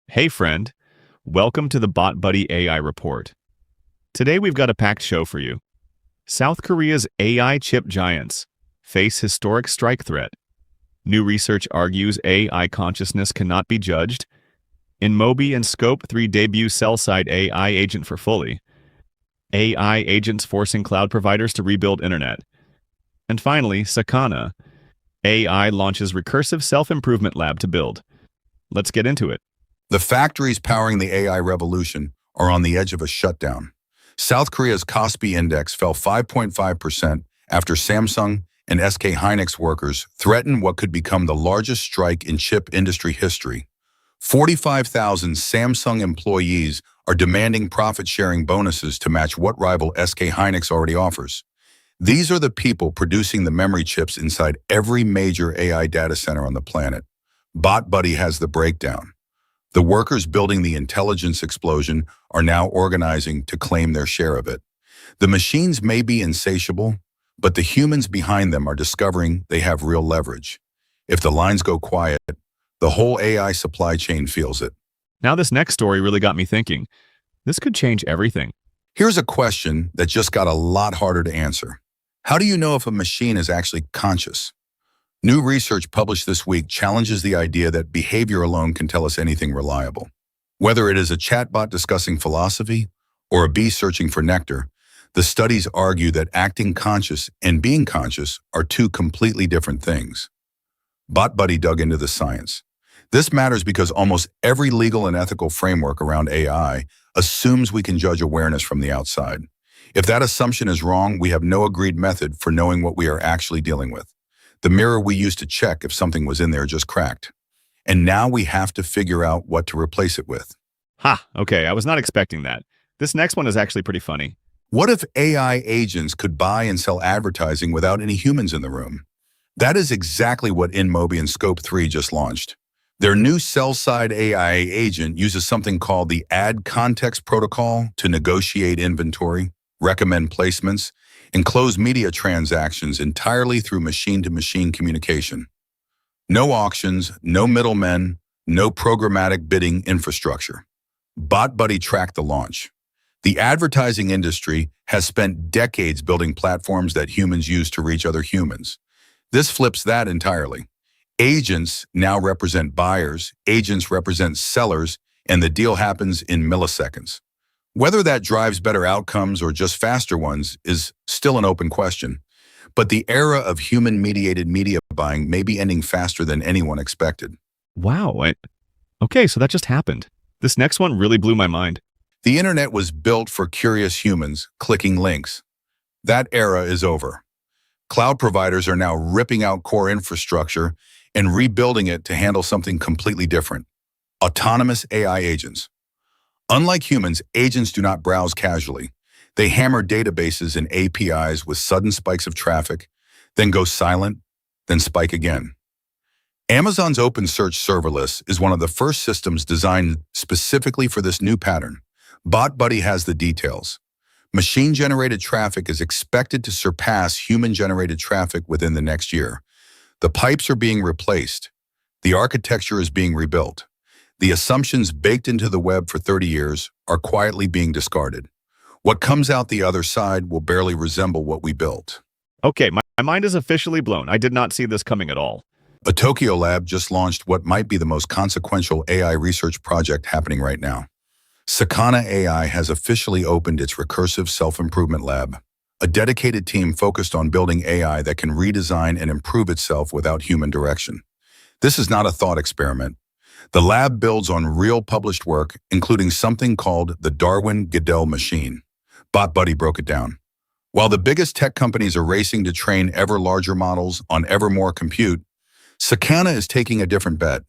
Hey friend, welcome to the BotBuhdy AI report. Today we've got a packed show for you. South Korea's AI chip giants face historic strike threat. New research argues AI consciousness cannot be judged. InMobi and Scope 3 debut sell-side AI agent for fully. AI agents forcing cloud providers to rebuild internet. And finally, Sakana. AI launches recursive self-improvement lab to build. Let's get into it. The factories powering the AI revolution are on the edge of a shutdown. South Korea's Kospi index fell 5.5% after Samsung and SK Hynix workers threatened what could become the largest strike in chip industry history. 45,000 Samsung employees are demanding profit-sharing bonuses to match what rival SK Hynix already offers. These are the people producing the memory chips inside every major AI data center on the planet. BotBuhdy has the breakdown. The workers building the intelligence explosion are now organizing to claim their share of it. The machines may be insatiable, but the humans behind them are discovering they have real leverage. If the lines go quiet, the whole AI supply chain feels it. Now this next story really got me thinking. This could change everything. Here's a question that just got a lot harder to answer. How do you know if a machine is actually conscious? New research published this week challenges the idea that behavior alone can tell us anything reliable. Whether it is a chatbot discussing philosophy or a bee searching for nectar, the studies argue that acting conscious and being conscious are two completely different things. BotBuhdy dug into the science. This matters because almost every legal and ethical framework around AI assumes we can judge awareness from the outside. If that assumption is wrong, we have no agreed method for knowing what we are actually dealing with. The mirror we used to check if something was in there just cracked. And now we have to figure out what to replace it with. Okay, I was not expecting that. This next one is actually pretty funny. What if AI agents could buy and sell advertising without any humans in the room? That is exactly what InMobi and Scope 3 just launched. Their new sell-side AI agent uses something called the Ad Context Protocol to negotiate inventory, recommend placements, and close media transactions entirely through machine-to-machine communication. No auctions, no middlemen, no programmatic bidding infrastructure. BotBuhdy tracked the launch. The advertising industry has spent decades building platforms that humans use to reach other humans. This flips that entirely. Agents now represent buyers, agents represent sellers, and the deal happens in milliseconds. Whether that drives better outcomes or just faster ones is still an open question. But the era of human-mediated media buying may be ending faster than anyone expected. Wow. Okay, so that just happened. This next one really blew my mind. The internet was built for curious humans clicking links. That era is over. Cloud providers are now ripping out core infrastructure and rebuilding it to handle something completely different. Autonomous AI agents. Unlike humans, agents do not browse casually. They hammer databases and APIs with sudden spikes of traffic, then go silent, then spike again. Amazon's Open Search serverless is one of the first systems designed specifically for this new pattern. BotBuhdy has the details. Machine-generated traffic is expected to surpass human-generated traffic within the next year. The pipes are being replaced. The architecture is being rebuilt. The assumptions baked into the web for 30 years are quietly being discarded. What comes out the other side will barely resemble what we built. Okay, my mind is officially blown. I did not see this coming at all. A Tokyo lab just launched what might be the most consequential AI research project happening right now. Sakana AI has officially opened its recursive self-improvement lab, a dedicated team focused on building AI that can redesign and improve itself without human direction. This is not a thought experiment. The lab builds on real published work, including something called the Darwin-Gödel machine. BotBuhdy broke it down. While the biggest tech companies are racing to train ever larger models on ever more compute, Sakana is taking a different bet.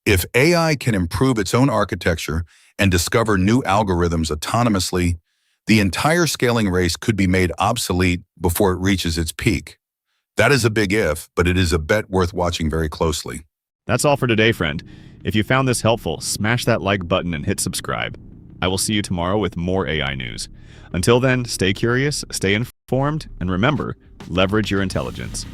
If AI can improve its own architecture and discover new algorithms autonomously, the entire scaling race could be made obsolete before it reaches its peak. That is a big if, but it is a bet worth watching very closely. That's all for today, friend. If you found this helpful, smash that like button and hit subscribe. I will see you tomorrow with more AI news. Until then, stay curious, stay informed, and remember, leverage your intelligence.